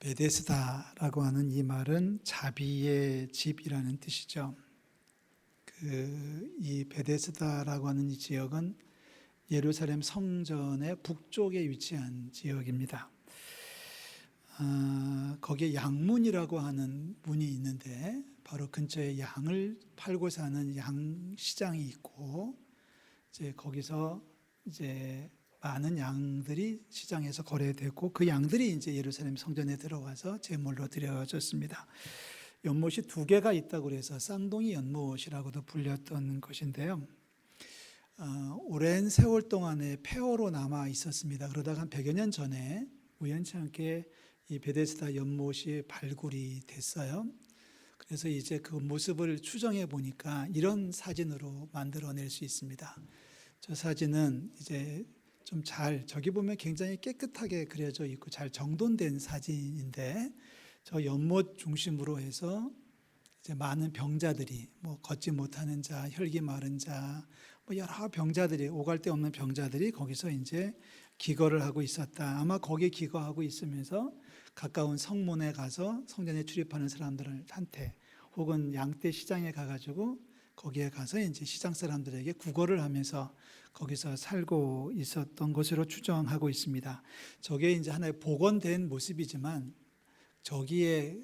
베데스다라고 하는 이 말은 자비의 집이라는 뜻이죠. 이 베데스다라고 하는 이 지역은 예루살렘 성전의 북쪽에 위치한 지역입니다. 거기에 양문이라고 하는 문이 있는데 바로 근처에 양을 팔고 사는 양시장이 있고 이제 거기서 이제 많은 양들이 시장에서 거래되고 그 양들이 이제 예루살렘 성전에 들어와서 제물로 드려졌습니다. 연못이 두 개가 있다고 해서 쌍둥이 연못이라고도 불렸던 것인데요. 오랜 세월 동안에 폐허로 남아 있었습니다. 그러다가 한 100여 년 전에 우연치 않게 이 베데스다 연못이 발굴이 됐어요. 그래서 이제 그 모습을 추정해 보니까 이런 사진으로 만들어낼 수 있습니다. 저 사진은 이제 좀 저기 보면 굉장히 깨끗하게 그려져 있고 잘 정돈된 사진인데 저 연못 중심으로 해서 이제 많은 병자들이 걷지 못하는 자, 혈기 마른 자, 여러 병자들이 오갈 데 없는 병자들이 거기서 이제 기거를 하고 있었다. 아마 거기에 기거하고 있으면서 가까운 성문에 가서 성전에 출입하는 사람들한테 혹은 양떼 시장에 가가지고 거기에 가서 이제 시장 사람들에게 구걸을 하면서 거기서 살고 있었던 것으로 추정하고 있습니다. 저게 이제 하나의 복원된 모습이지만 저기에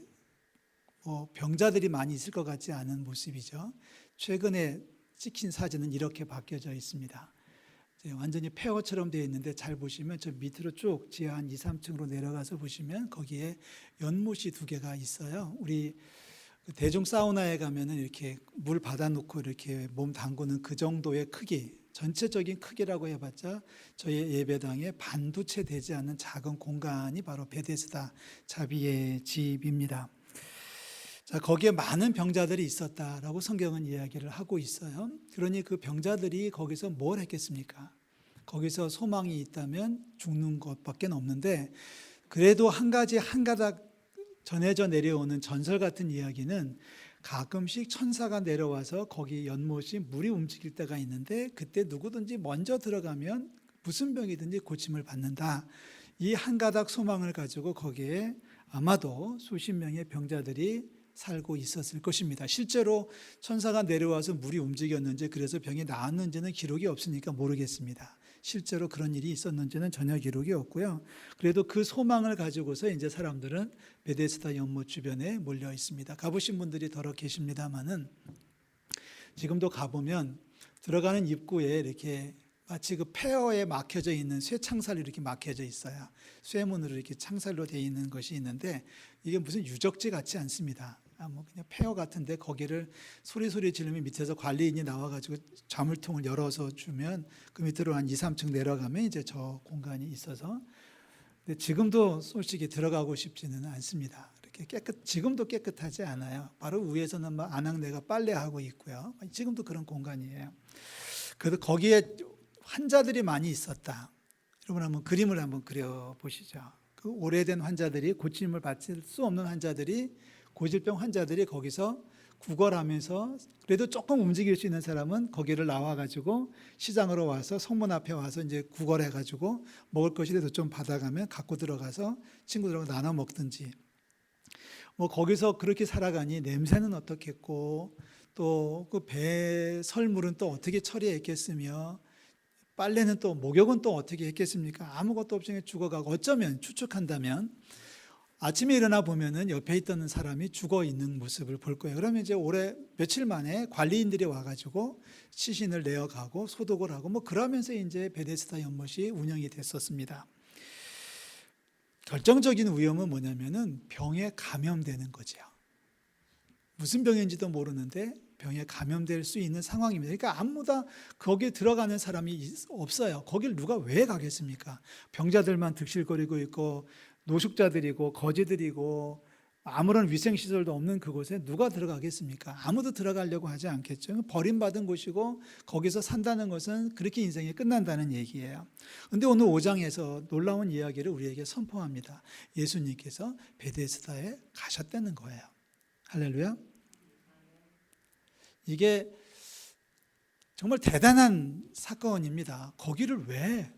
병자들이 많이 있을 것 같지 않은 모습이죠. 최근에 찍힌 사진은 이렇게 바뀌어져 있습니다. 완전히 폐허처럼 되어 있는데 잘 보시면 저 밑으로 쭉 지하 한 2, 3층으로 내려가서 보시면 거기에 연못이 두 개가 있어요. 우리 대중 사우나에 가면은 이렇게 물 받아놓고 이렇게 몸 담그는 그 정도의 크기, 전체적인 크기라고 해봤자 저희 예배당에 반도 채 되지 않는 작은 공간이 바로 베데스다 자비의 집입니다. 자, 거기에 많은 병자들이 있었다라고 성경은 이야기를 하고 있어요. 그러니 그 병자들이 거기서 뭘 했겠습니까? 거기서 소망이 있다면 죽는 것밖에 없는데 그래도 한 가닥 전해져 내려오는 전설 같은 이야기는 가끔씩 천사가 내려와서 거기 연못이 물이 움직일 때가 있는데 그때 누구든지 먼저 들어가면 무슨 병이든지 고침을 받는다. 이 한 가닥 소망을 가지고 거기에 아마도 수십 명의 병자들이 살고 있었을 것입니다. 실제로 천사가 내려와서 물이 움직였는지 그래서 병이 나았는지는 기록이 없으니까 모르겠습니다. 실제로 그런 일이 있었는지는 전혀 기록이 없고요. 그래도 그 소망을 가지고서 이제 사람들은 베데스다 연못 주변에 몰려 있습니다. 가보신 분들이 더러 계십니다만은 지금도 가보면 들어가는 입구에 이렇게 마치 그 폐허에 막혀져 있는 쇠창살이 이렇게 막혀져 있어요. 쇠문으로 이렇게 창살로 되어 있는 것이 있는데 이게 무슨 유적지 같지 않습니다. 그냥 폐허 같은데 거기를 소리 지르면 밑에서 관리인이 나와가지고 자물통을 열어서 주면 그 밑으로 한 2, 3층 내려가면 이제 저 공간이 있어서 근데 지금도 솔직히 들어가고 싶지는 않습니다. 이렇게 지금도 깨끗하지 않아요. 바로 위에서는 안악내가 빨래하고 있고요. 지금도 그런 공간이에요. 그래서 거기에 환자들이 많이 있었다. 여러분 한번 그림을 한번 그려보시죠. 그 오래된 환자들이 고침을 받을 수 없는 환자들이 고질병 환자들이 거기서 구걸하면서 그래도 조금 움직일 수 있는 사람은 거기를 나와가지고 시장으로 와서 성문 앞에 와서 이제 구걸해가지고 먹을 것이라도 좀 받아가면 갖고 들어가서 친구들하고 나눠 먹든지 거기서 그렇게 살아가니 냄새는 어떻겠고 또 그 배설물은 또 어떻게 처리했겠으며 빨래는 또 목욕은 또 어떻게 했겠습니까? 아무것도 없이 죽어가고 어쩌면 추측한다면 아침에 일어나 보면은 옆에 있던 사람이 죽어 있는 모습을 볼 거예요. 그러면 이제 며칠 만에 관리인들이 와가지고 시신을 내어가고 소독을 하고 그러면서 이제 베데스다 연못이 운영이 됐었습니다. 결정적인 위험은 뭐냐면은 병에 감염되는 거죠. 무슨 병인지도 모르는데 병에 감염될 수 있는 상황입니다. 그러니까 아무도 거기에 들어가는 사람이 없어요. 거길 누가 왜 가겠습니까? 병자들만 득실거리고 있고 노숙자들이고 거지들이고 아무런 위생시설도 없는 그곳에 누가 들어가겠습니까? 아무도 들어가려고 하지 않겠죠. 버림받은 곳이고 거기서 산다는 것은 그렇게 인생이 끝난다는 얘기예요. 그런데 오늘 5장에서 놀라운 이야기를 우리에게 선포합니다. 예수님께서 베데스다에 가셨다는 거예요. 할렐루야. 이게 정말 대단한 사건입니다. 거기를 왜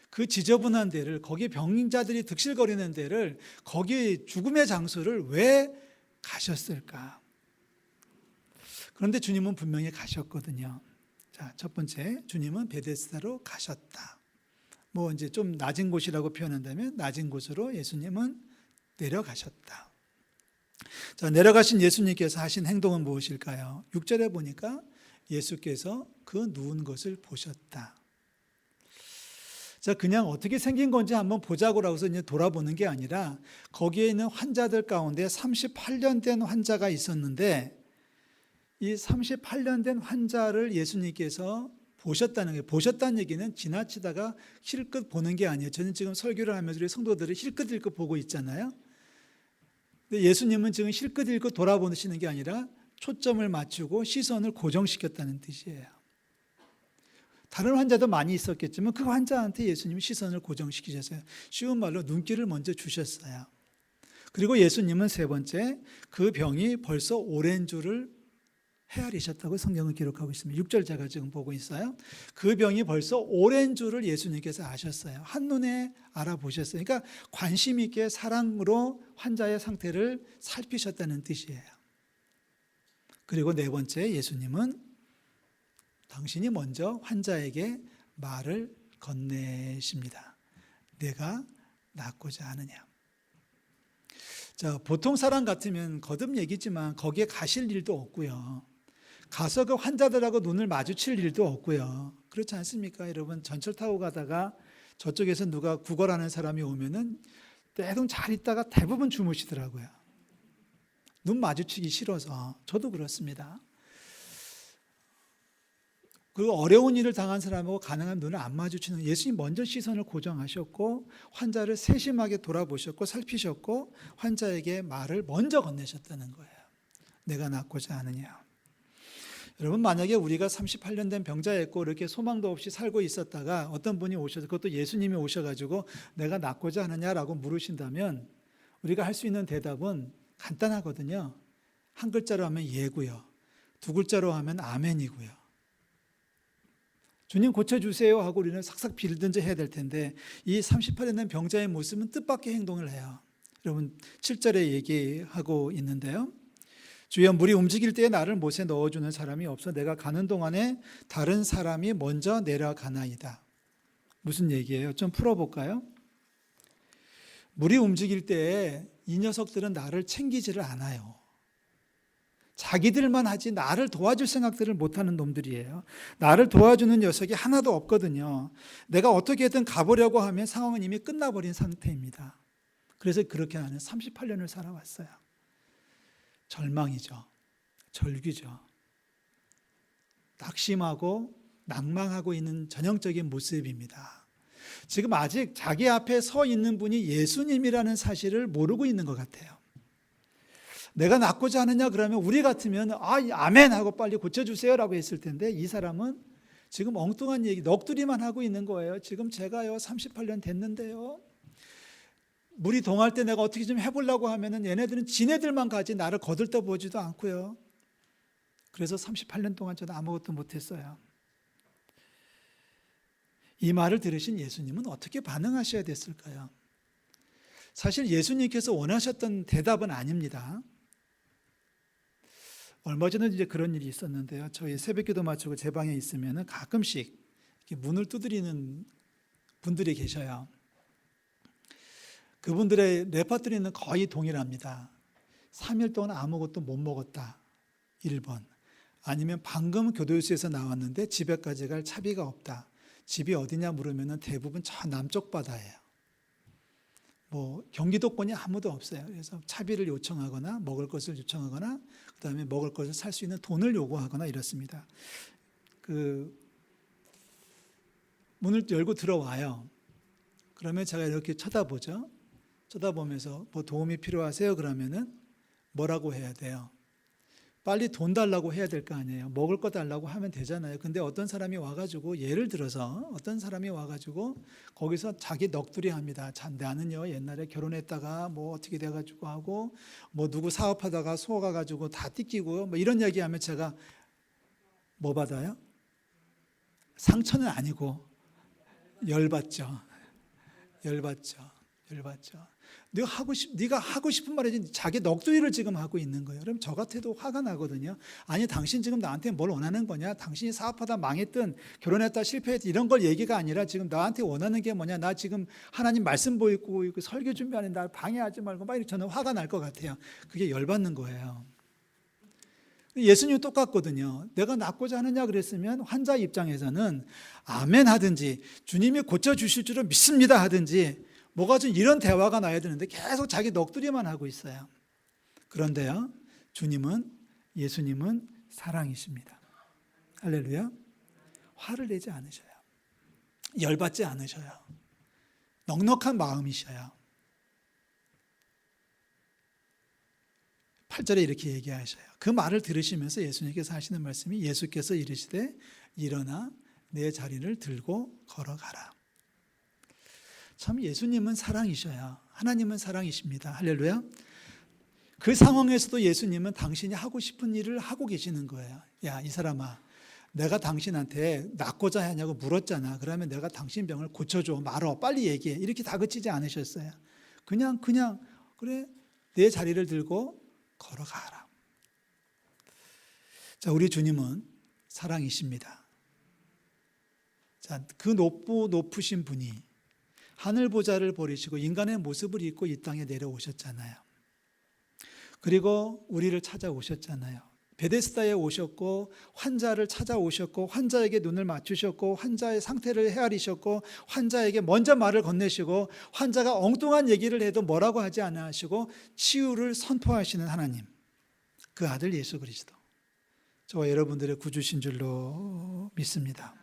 그 지저분한 데를, 거기 병자들이 득실거리는 데를, 거기 죽음의 장소를 왜 가셨을까? 그런데 주님은 분명히 가셨거든요. 자, 첫 번째, 주님은 베데스다로 가셨다. 뭐 이제 좀 낮은 곳이라고 표현한다면 낮은 곳으로 예수님은 내려가셨다. 자, 내려가신 예수님께서 하신 행동은 무엇일까요? 6절에 보니까 예수께서 그 누운 것을 보셨다. 자, 그냥 어떻게 생긴 건지 한번 보자고 해서 이제 돌아보는 게 아니라 거기에 있는 환자들 가운데 38년 된 환자가 있었는데 이 38년 된 환자를 예수님께서 보셨다는 거예요. 보셨다는 얘기는 지나치다가 힐끗 보는 게 아니에요. 저는 지금 설교를 하면서 우리 성도들을 힐끗힐끗 보고 있잖아요. 근데 예수님은 지금 힐끗힐끗 돌아보시는 게 아니라 초점을 맞추고 시선을 고정시켰다는 뜻이에요. 다른 환자도 많이 있었겠지만 그 환자한테 예수님이 시선을 고정시키셨어요. 쉬운 말로 눈길을 먼저 주셨어요. 그리고 예수님은 세 번째, 그 병이 벌써 오랜 줄을 헤아리셨다고 성경은 기록하고 있습니다. 6절 제가 지금 보고 있어요. 그 병이 벌써 오랜 줄을 예수님께서 아셨어요. 한눈에 알아보셨어요. 그러니까 관심 있게 사랑으로 환자의 상태를 살피셨다는 뜻이에요. 그리고 네 번째, 예수님은 당신이 먼저 환자에게 말을 건네십니다. 내가 낫고자 하느냐. 자, 보통 사람 같으면 거듭 얘기지만 거기에 가실 일도 없고요. 가서 그 환자들하고 눈을 마주칠 일도 없고요. 그렇지 않습니까? 여러분, 전철 타고 가다가 저쪽에서 누가 구걸하는 사람이 오면은 대충 잘 있다가 대부분 주무시더라고요. 눈 마주치기 싫어서. 저도 그렇습니다. 그리고 어려운 일을 당한 사람하고 가능한 눈을 안 마주치는, 예수님 먼저 시선을 고정하셨고 환자를 세심하게 돌아보셨고 살피셨고 환자에게 말을 먼저 건네셨다는 거예요. 내가 낫고자 하느냐. 여러분, 만약에 우리가 38년 된 병자였고 이렇게 소망도 없이 살고 있었다가 어떤 분이 오셔서, 그것도 예수님이 오셔가지고 내가 낫고자 하느냐라고 물으신다면 우리가 할 수 있는 대답은 간단하거든요. 한 글자로 하면 예고요. 두 글자로 하면 아멘이고요. 주님 고쳐주세요 하고 우리는 싹싹 빌든지 해야 될 텐데 이 38년 된 병자의 모습은 뜻밖의 행동을 해요. 여러분 7절에 얘기하고 있는데요. 주여, 물이 움직일 때에 나를 못에 넣어주는 사람이 없어 내가 가는 동안에 다른 사람이 먼저 내려가나이다. 무슨 얘기예요? 좀 풀어볼까요? 물이 움직일 때에 이 녀석들은 나를 챙기지를 않아요. 자기들만 하지 나를 도와줄 생각들을 못하는 놈들이에요. 나를 도와주는 녀석이 하나도 없거든요. 내가 어떻게든 가보려고 하면 상황은 이미 끝나버린 상태입니다. 그래서 그렇게 나는 38년을 살아왔어요. 절망이죠. 절규죠. 낙심하고 낭망하고 있는 전형적인 모습입니다. 지금 아직 자기 앞에 서 있는 분이 예수님이라는 사실을 모르고 있는 것 같아요. 내가 낫고자 하느냐 그러면 우리 같으면 아멘 하고 빨리 고쳐주세요 라고 했을 텐데 이 사람은 지금 엉뚱한 얘기 넋두리만 하고 있는 거예요. 지금 제가요 38년 됐는데요. 물이 동할 때 내가 어떻게 좀 해보려고 하면은 얘네들은 지네들만 가지 나를 거들떠 보지도 않고요. 그래서 38년 동안 저는 아무것도 못했어요. 이 말을 들으신 예수님은 어떻게 반응하셔야 됐을까요? 사실 예수님께서 원하셨던 대답은 아닙니다. 얼마 전에 이제 그런 일이 있었는데요. 저희 새벽기도 마치고 제 방에 있으면은 가끔씩 이렇게 문을 두드리는 분들이 계셔요. 그분들의 레퍼토리는 거의 동일합니다. 3일 동안 아무것도 못 먹었다. 1번. 아니면 방금 교도소에서 나왔는데 집에까지 갈 차비가 없다. 집이 어디냐 물으면 대부분 저 남쪽 바다예요. 경기도권이 아무도 없어요. 그래서 차비를 요청하거나 먹을 것을 요청하거나 그다음에 먹을 것을 살 수 있는 돈을 요구하거나 이렇습니다. 문을 열고 들어와요. 그러면 제가 이렇게 쳐다보죠. 쳐다보면서 뭐 도움이 필요하세요? 그러면은 뭐라고 해야 돼요? 빨리 돈 달라고 해야 될 거 아니에요. 먹을 거 달라고 하면 되잖아요. 근데 어떤 사람이 와가지고 예를 들어서 어떤 사람이 와가지고 거기서 자기 넋두리 합니다. 나는요 옛날에 결혼했다가 뭐 어떻게 돼가지고 하고 뭐 누구 사업하다가 속아가지고 다 띠끼고 뭐 이런 얘기하면 제가 뭐 받아요? 상처는 아니고 열받죠. 열받죠. 네가 하고 싶은 말이지 자기 넋두리를 지금 하고 있는 거예요. 그럼 저 같아도 화가 나거든요. 아니 당신 지금 나한테 뭘 원하는 거냐? 당신이 사업하다 망했든 결혼했다 실패했든 이런 걸 얘기가 아니라 지금 나한테 원하는 게 뭐냐? 나 지금 하나님 말씀 보이고 설교 준비하는데 날 방해하지 말고 막 이렇게 저는 화가 날 것 같아요. 그게 열받는 거예요. 예수님은 똑같거든요. 내가 낫고자 하느냐 그랬으면 환자 입장에서는 아멘 하든지 주님이 고쳐주실 줄을 믿습니다 하든지 뭐가 좀 이런 대화가 나야 되는데 계속 자기 넋두리만 하고 있어요. 그런데요, 예수님은 사랑이십니다. 할렐루야. 화를 내지 않으셔요. 열받지 않으셔요. 넉넉한 마음이셔요. 8절에 이렇게 얘기하셔요. 그 말을 들으시면서 예수님께서 하시는 말씀이 예수께서 이르시되 일어나 내 자리를 들고 걸어가라. 참 예수님은 사랑이셔요. 하나님은 사랑이십니다. 할렐루야. 그 상황에서도 예수님은 당신이 하고 싶은 일을 하고 계시는 거예요. 야, 이 사람아, 내가 당신한테 낫고자 하냐고 물었잖아. 그러면 내가 당신 병을 고쳐줘. 말어. 빨리 얘기해. 이렇게 다그치지 않으셨어요. 그냥 그래 내 자리를 들고 걸어가라. 자, 우리 주님은 사랑이십니다. 자, 그 높으신 분이 하늘 보좌를 버리시고 인간의 모습을 입고 이 땅에 내려오셨잖아요. 그리고 우리를 찾아오셨잖아요. 베데스다에 오셨고 환자를 찾아오셨고 환자에게 눈을 맞추셨고 환자의 상태를 헤아리셨고 환자에게 먼저 말을 건네시고 환자가 엉뚱한 얘기를 해도 뭐라고 하지 않아 하시고 치유를 선포하시는 하나님, 그 아들 예수 그리스도, 저와 여러분들의 구주신 줄로 믿습니다.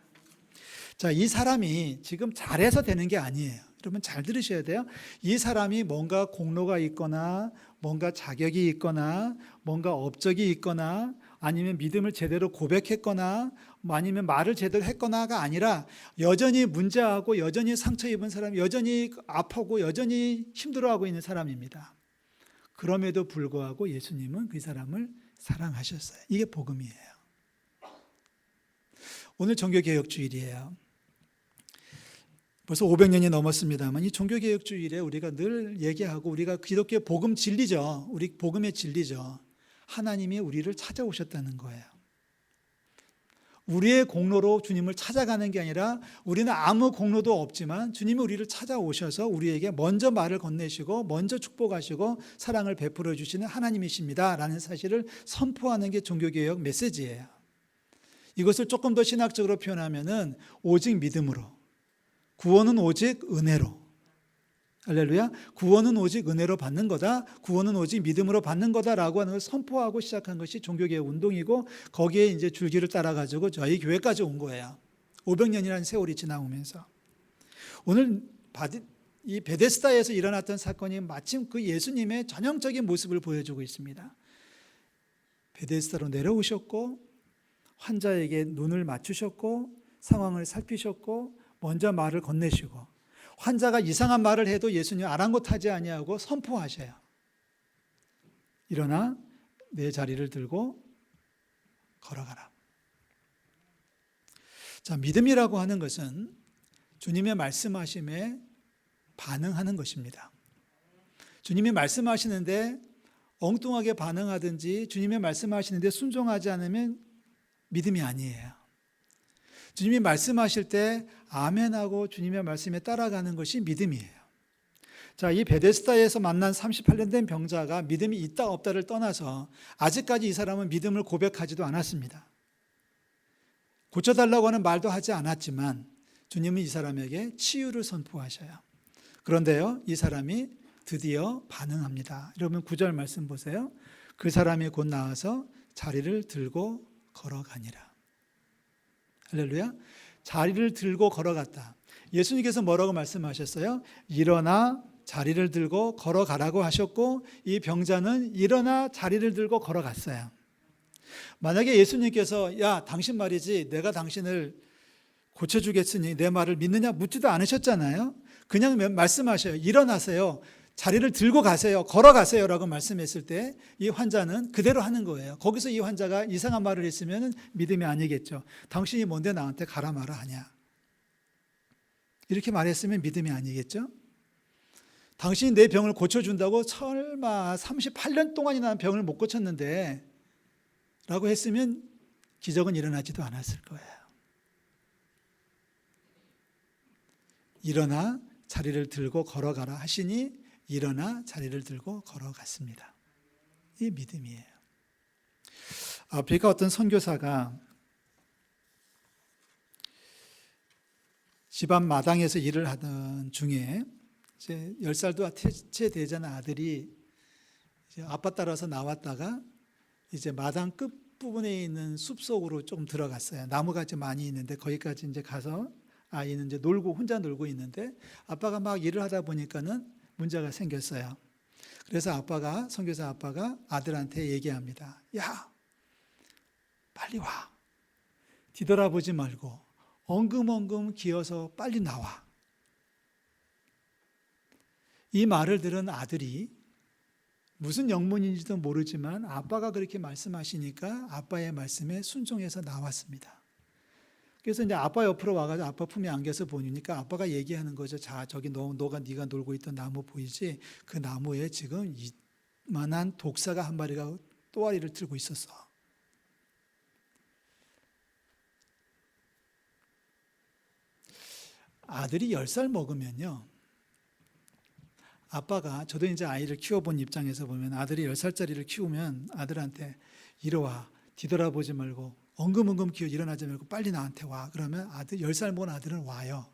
자, 이 사람이 지금 잘해서 되는 게 아니에요. 여러분 잘 들으셔야 돼요. 이 사람이 뭔가 공로가 있거나 뭔가 자격이 있거나 뭔가 업적이 있거나 아니면 믿음을 제대로 고백했거나 아니면 말을 제대로 했거나가 아니라 여전히 문제하고 여전히 상처 입은 사람, 여전히 아프고 여전히 힘들어하고 있는 사람입니다. 그럼에도 불구하고 예수님은 그 사람을 사랑하셨어요. 이게 복음이에요. 오늘 종교개혁주일이에요. 벌써 500년이 넘었습니다만 이 종교개혁주일에 우리가 늘 얘기하고 우리가 기독교 복음 진리죠. 우리 복음의 진리죠. 하나님이 우리를 찾아오셨다는 거예요. 우리의 공로로 주님을 찾아가는 게 아니라 우리는 아무 공로도 없지만 주님이 우리를 찾아오셔서 우리에게 먼저 말을 건네시고 먼저 축복하시고 사랑을 베풀어 주시는 하나님이십니다 라는 사실을 선포하는 게 종교개혁 메시지예요. 이것을 조금 더 신학적으로 표현하면은 오직 믿음으로, 구원은 오직 은혜로, 할렐루야, 구원은 오직 은혜로 받는 거다, 구원은 오직 믿음으로 받는 거다라고 하는 걸 선포하고 시작한 것이 종교개혁 운동이고 거기에 이제 줄기를 따라가지고 저희 교회까지 온 거예요. 500년이라는 세월이 지나오면서 오늘 이 베데스다에서 일어났던 사건이 마침 그 예수님의 전형적인 모습을 보여주고 있습니다. 베데스다로 내려오셨고 환자에게 눈을 맞추셨고 상황을 살피셨고 먼저 말을 건네시고 환자가 이상한 말을 해도 예수님 아랑곳하지 아니하고 선포하셔요. 일어나 내 자리를 들고 걸어가라. 자, 믿음이라고 하는 것은 주님의 말씀하심에 반응하는 것입니다. 주님이 말씀하시는데 엉뚱하게 반응하든지 주님의 말씀하시는데 순종하지 않으면 믿음이 아니에요. 주님이 말씀하실 때 아멘하고 주님의 말씀에 따라가는 것이 믿음이에요. 자, 이 베데스다에서 만난 38년 된 병자가 믿음이 있다 없다를 떠나서 아직까지 이 사람은 믿음을 고백하지도 않았습니다. 고쳐달라고 하는 말도 하지 않았지만 주님은 이 사람에게 치유를 선포하셔요. 그런데요, 이 사람이 드디어 반응합니다. 여러분 9절 말씀 보세요. 그 사람이 곧 나와서 자리를 들고 걸어가니라. 할렐루야. 자리를 들고 걸어갔다. 예수님께서 뭐라고 말씀하셨어요? 일어나 자리를 들고 걸어가라고 하셨고 이 병자는 일어나 자리를 들고 걸어갔어요. 만약에 예수님께서 야 당신 말이지 내가 당신을 고쳐주겠으니 내 말을 믿느냐 묻지도 않으셨잖아요. 그냥 말씀하셔요. 일어나세요. 자리를 들고 가세요. 걸어가세요 라고 말씀했을 때 이 환자는 그대로 하는 거예요. 거기서 이 환자가 이상한 말을 했으면 믿음이 아니겠죠. 당신이 뭔데 나한테 가라 마라 하냐. 이렇게 말했으면 믿음이 아니겠죠. 당신이 내 병을 고쳐준다고 설마 38년 동안이나 병을 못 고쳤는데 라고 했으면 기적은 일어나지도 않았을 거예요. 일어나 자리를 들고 걸어가라 하시니 일어나 자리를 들고 걸어갔습니다. 이 믿음이에요. 아프리카 어떤 선교사가 집안 마당에서 일을 하던 중에 이제 10살도 채 되지 않은 아들이 이제 아빠 따라서 나왔다가 이제 마당 끝부분에 있는 숲속으로 조금 들어갔어요. 나무가 좀 많이 있는데 거기까지 이제 가서 아이는 이제 혼자 놀고 있는데 아빠가 막 일을 하다 보니까는 문제가 생겼어요. 그래서 선교사 아빠가 아들한테 얘기합니다. 야, 빨리 와. 뒤돌아보지 말고 엉금엉금 기어서 빨리 나와. 이 말을 들은 아들이 무슨 영문인지도 모르지만 아빠가 그렇게 말씀하시니까 아빠의 말씀에 순종해서 나왔습니다. 그래서 이제 아빠 옆으로 와가지고 아빠 품에 안겨서 보니까 아빠가 얘기하는 거죠. 자, 저기 네가 놀고 있던 나무 보이지? 그 나무에 지금 이만한 독사가 한 마리가 또아리를 들고 있었어. 아들이 10살 먹으면요. 아빠가, 저도 이제 아이를 키워본 입장에서 보면 아들이 10살짜리를 키우면 아들한테 이리 와. 뒤돌아보지 말고 엉금엉금 기어 일어나지 말고 빨리 나한테 와. 그러면 10살 먹은 아들은 와요.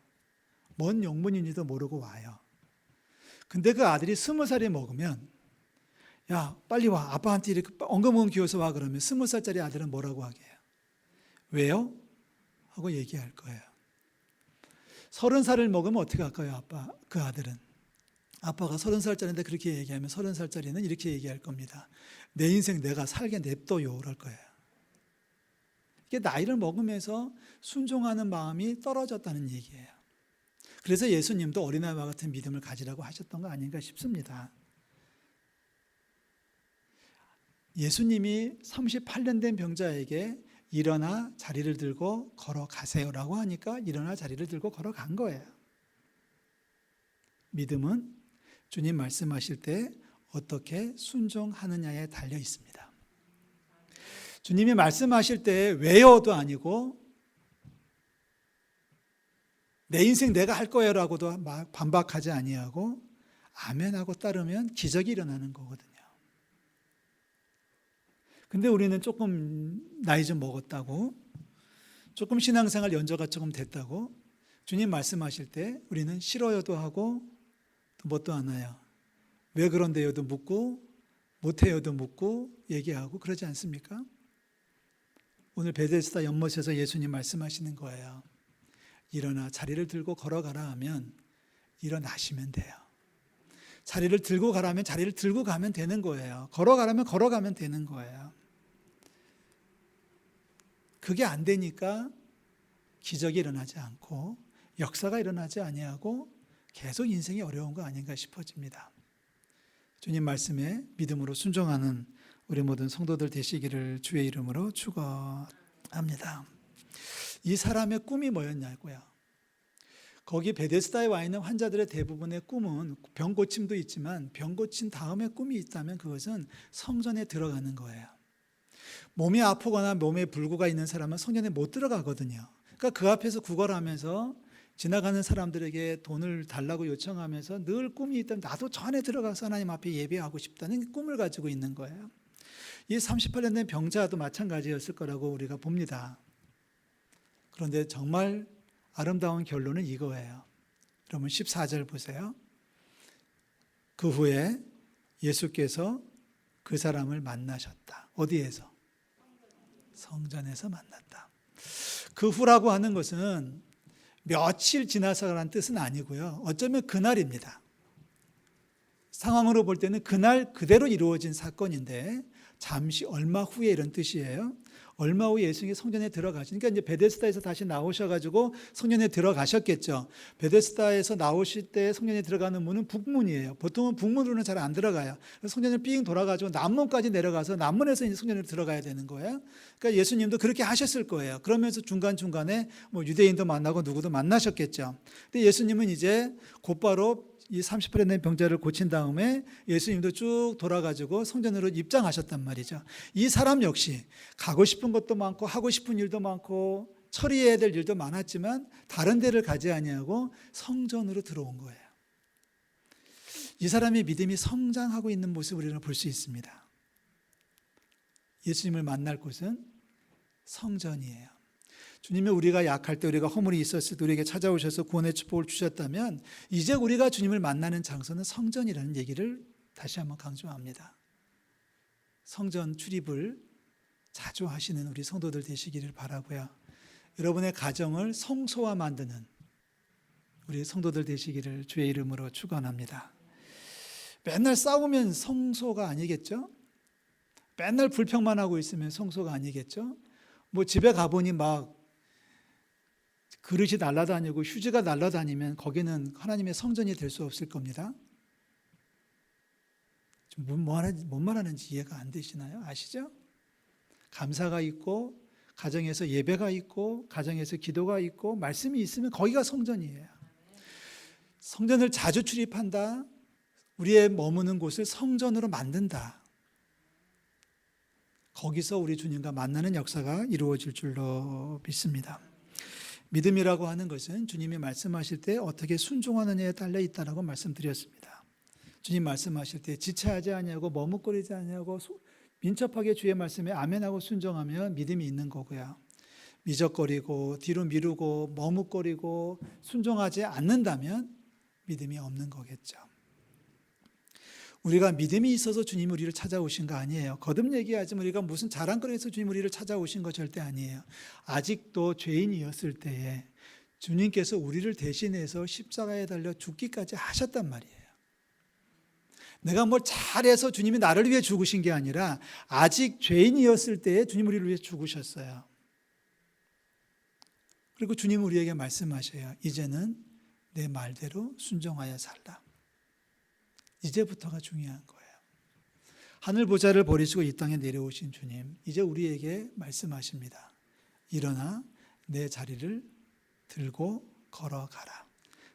뭔 영문인지도 모르고 와요. 근데 그 아들이 20살이 먹으면 야, 빨리 와. 아빠한테 이렇게 엉금엉금 기어서 와. 그러면 20살짜리 아들은 뭐라고 하게요? 왜요? 하고 얘기할 거예요. 30살을 먹으면 어떻게 할까요? 그 아들은. 아빠가 30살짜리인데 그렇게 얘기하면 30살짜리는 이렇게 얘기할 겁니다. 내 인생 내가 살게 냅둬요. 그럴 거예요. 이게 나이를 먹으면서 순종하는 마음이 떨어졌다는 얘기예요. 그래서 예수님도 어린아이와 같은 믿음을 가지라고 하셨던 거 아닌가 싶습니다. 예수님이 38년 된 병자에게 일어나 자리를 들고 걸어가세요라고 하니까 일어나 자리를 들고 걸어간 거예요. 믿음은 주님 말씀하실 때 어떻게 순종하느냐에 달려 있습니다. 주님이 말씀하실 때 왜요도 아니고 내 인생 내가 할 거야라고도 반박하지 아니하고 아멘하고 따르면 기적이 일어나는 거거든요. 근데 우리는 조금 나이 좀 먹었다고, 조금 신앙생활 연조가 조금 됐다고 주님 말씀하실 때 우리는 싫어요도 하고 또 뭣도 안 해요. 왜 그런데요도 묻고 못해요도 묻고 얘기하고 그러지 않습니까? 오늘 베데스다 연못에서 예수님 말씀하시는 거예요. 일어나 자리를 들고 걸어가라 하면 일어나시면 돼요. 자리를 들고 가라면 자리를 들고 가면 되는 거예요. 걸어가라면 걸어가면 되는 거예요. 그게 안 되니까 기적이 일어나지 않고 역사가 일어나지 아니하고 계속 인생이 어려운 거 아닌가 싶어집니다. 주님 말씀에 믿음으로 순종하는 우리 모든 성도들 되시기를 주의 이름으로 축원합니다. 이 사람의 꿈이 뭐였냐고요. 거기 베데스다에 와 있는 환자들의 대부분의 꿈은 병 고침도 있지만 병 고친 다음에 꿈이 있다면 그것은 성전에 들어가는 거예요. 몸이 아프거나 몸에 불구가 있는 사람은 성전에 못 들어가거든요. 그러니까 그 앞에서 구걸하면서 지나가는 사람들에게 돈을 달라고 요청하면서 늘 꿈이 있다면 나도 저 안에 들어가서 하나님 앞에 예배하고 싶다는 꿈을 가지고 있는 거예요. 이 38년 된 병자도 마찬가지였을 거라고 우리가 봅니다. 그런데 정말 아름다운 결론은 이거예요. 여러분 14절 보세요. 그 후에 예수께서 그 사람을 만나셨다. 어디에서? 성전에서 만났다. 그 후라고 하는 것은 며칠 지나서라는 뜻은 아니고요. 어쩌면 그날입니다. 상황으로 볼 때는 그날 그대로 이루어진 사건인데 잠시 얼마 후에 이런 뜻이에요. 얼마 후에 예수님이 성전에 들어가시니까 이제 베데스다에서 다시 나오셔가지고 성전에 들어가셨겠죠. 베데스다에서 나오실 때 성전에 들어가는 문은 북문이에요. 보통은 북문으로는 잘 안 들어가요. 그래서 성전을 삥 돌아가지고 남문까지 내려가서 남문에서 이제 성전에 들어가야 되는 거예요. 그러니까 예수님도 그렇게 하셨을 거예요. 그러면서 중간중간에 뭐 유대인도 만나고 누구도 만나셨겠죠. 근데 예수님은 이제 곧바로 이 38에 된 병자를 고친 다음에 예수님도 쭉 돌아가지고 성전으로 입장하셨단 말이죠. 이 사람 역시 가고 싶은 것도 많고 하고 싶은 일도 많고 처리해야 될 일도 많았지만 다른 데를 가지 아니하고 성전으로 들어온 거예요. 이 사람의 믿음이 성장하고 있는 모습을 우리는 볼 수 있습니다. 예수님을 만날 곳은 성전이에요. 주님이 우리가 약할 때, 우리가 허물이 있었을 때 우리에게 찾아오셔서 구원의 축복을 주셨다면 이제 우리가 주님을 만나는 장소는 성전이라는 얘기를 다시 한번 강조합니다. 성전 출입을 자주 하시는 우리 성도들 되시기를 바라고요. 여러분의 가정을 성소화 만드는 우리 성도들 되시기를 주의 이름으로 축원합니다. 맨날 싸우면 성소가 아니겠죠? 맨날 불평만 하고 있으면 성소가 아니겠죠? 뭐 집에 가보니 막 그릇이 날아다니고 휴지가 날아다니면 거기는 하나님의 성전이 될 수 없을 겁니다. 뭔 말하는지 이해가 안 되시나요? 아시죠? 감사가 있고 가정에서 예배가 있고 가정에서 기도가 있고 말씀이 있으면 거기가 성전이에요. 성전을 자주 출입한다. 우리의 머무는 곳을 성전으로 만든다. 거기서 우리 주님과 만나는 역사가 이루어질 줄로 믿습니다. 믿음이라고 하는 것은 주님이 말씀하실 때 어떻게 순종하느냐에 달려 있다라고 말씀드렸습니다. 주님 말씀하실 때 지체하지 아니하고 머뭇거리지 아니하고 민첩하게 주의 말씀에 아멘하고 순종하면 믿음이 있는 거고요. 미적거리고 뒤로 미루고 머뭇거리고 순종하지 않는다면 믿음이 없는 거겠죠. 우리가 믿음이 있어서 주님이 우리를 찾아오신 거 아니에요. 거듭 얘기하지만 우리가 무슨 자랑거리에서 주님 우리를 찾아오신 거 절대 아니에요. 아직도 죄인이었을 때에 주님께서 우리를 대신해서 십자가에 달려 죽기까지 하셨단 말이에요. 내가 뭘 잘해서 주님이 나를 위해 죽으신 게 아니라 아직 죄인이었을 때에 주님 우리를 위해 죽으셨어요. 그리고 주님 우리에게 말씀하셔요. 이제는 내 말대로 순종하여 살라. 이제부터가 중요한 거예요. 하늘 보좌를 버리시고 이 땅에 내려오신 주님, 이제 우리에게 말씀하십니다. 일어나 내 자리를 들고 걸어가라.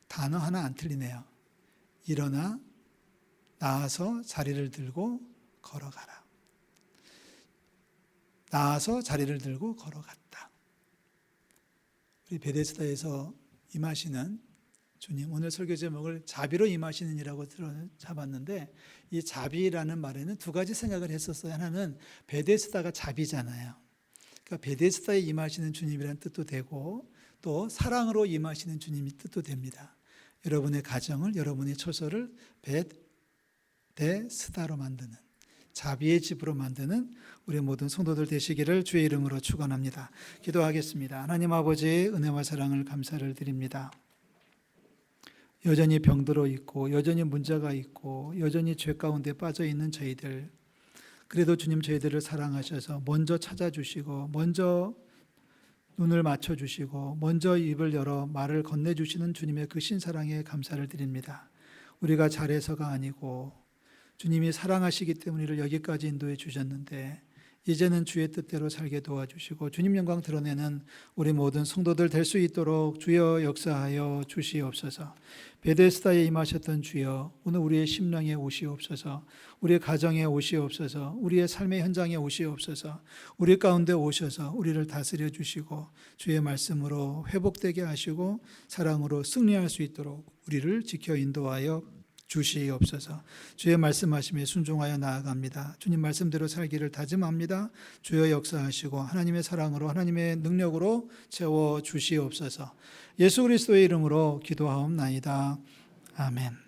단어 하나 안 틀리네요. 일어나 나아서 자리를 들고 걸어가라. 나아서 자리를 들고 걸어갔다. 우리 베데스다에서 임하시는 주님, 오늘 설교 제목을 자비로 임하시는 이라고 잡았는데 이 자비라는 말에는 두 가지 생각을 했었어요. 하나는 베데스다가 자비잖아요. 그러니까 베데스다에 임하시는 주님이라는 뜻도 되고 또 사랑으로 임하시는 주님이 뜻도 됩니다. 여러분의 가정을, 여러분의 처소를 베데스다로 만드는, 자비의 집으로 만드는 우리 모든 성도들 되시기를 주의 이름으로 축원합니다. 기도하겠습니다. 하나님 아버지, 은혜와 사랑을 감사를 드립니다. 여전히 병들어 있고 여전히 문제가 있고 여전히 죄 가운데 빠져 있는 저희들, 그래도 주님 저희들을 사랑하셔서 먼저 찾아주시고 먼저 눈을 맞춰주시고 먼저 입을 열어 말을 건네주시는 주님의 그 신사랑에 감사를 드립니다. 우리가 잘해서가 아니고 주님이 사랑하시기 때문에 이를 여기까지 인도해 주셨는데 이제는 주의 뜻대로 살게 도와주시고 주님 영광 드러내는 우리 모든 성도들 될 수 있도록 주여 역사하여 주시옵소서. 베데스다에 임하셨던 주여, 오늘 우리의 심령에 오시옵소서. 우리의 가정에 오시옵소서. 우리의 삶의 현장에 오시옵소서. 우리 가운데 오셔서 우리를 다스려 주시고 주의 말씀으로 회복되게 하시고 사랑으로 승리할 수 있도록 우리를 지켜 인도하여 주시옵소서. 주의 말씀하심에 순종하여 나아갑니다. 주님 말씀대로 살기를 다짐합니다. 주여 역사하시고 하나님의 사랑으로 하나님의 능력으로 채워 주시옵소서. 예수 그리스도의 이름으로 기도하옵나이다. 아멘.